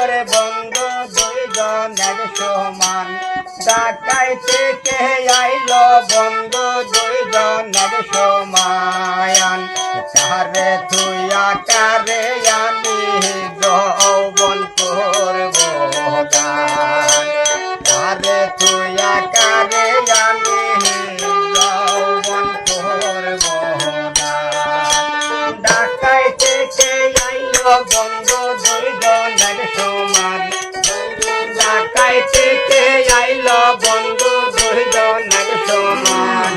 রে বন্ধু দুইজন এক সমান ডাকাইতে কে আইলো বন্ধু দুইজন এক সমান কারে তুইয়া কারে আমি যৌবন করব গান কারে তুইয়া কারে আমি যৌবন করব গান ডাকাইতে কে আইলো বন্ধু দুইজন এক সমান ডাকাইতে কে আইলো বন্ধু দুইজন এক সমান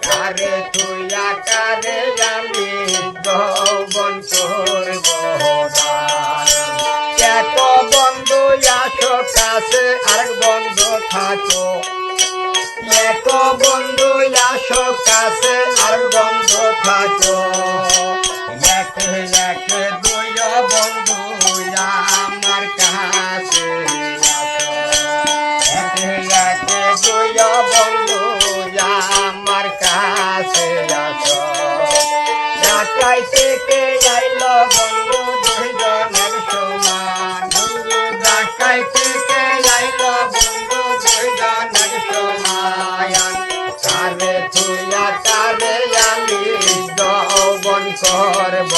কারে তুইয়া কারে আমি যৌবন করব গান এক বন্ধু আসো কাছে আরেক বন্ধু থাকো এক বন্ধু আসো কাছে আরেক বন্ধু থাকো এক এক দুই বন্ধু আমার কাছে এক এক দুই বন্ধু আমার কাছে আসো ডাকাইতে কে আইলো বন্ধু দুইজনের সমান ডাকাইতে কে আইলো বন্ধু দুইজনের সমান কারে তুইয়া কারে আমি যৌবন করব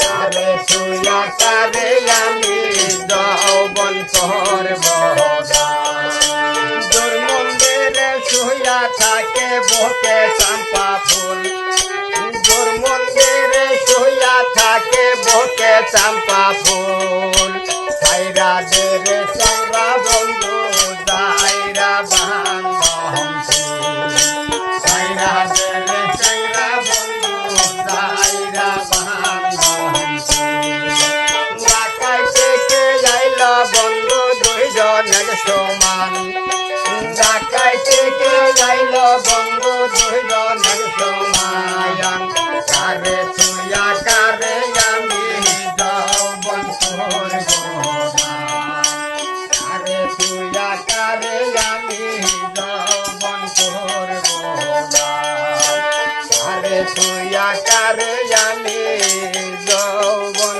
কারে তুইয়া কারে আমি যৌবন করব দুর্মন্দিরে শুইয়া থাকে বুকে চম্পা ফুল দুর্মন্দিরে শুইয়া থাকে বুকে চম্পা ফুল সাইরা দেরে সাইরা বন্ধু দাইরা বান্ধব সাইরা দেরে সাইরা বন্ধু দাইরা বান্ধব ডাকাইতে কে আইলো বন্ধু দুইজনের সমান ডাকাইতে কে আইলো বন্ধু দুইজনের সমান কারে তুইয়া কারে আমি যৌবন করব কারে তুইয়া কারে আমি যৌবন করব কারে তুইয়া কারে আমি যৌবন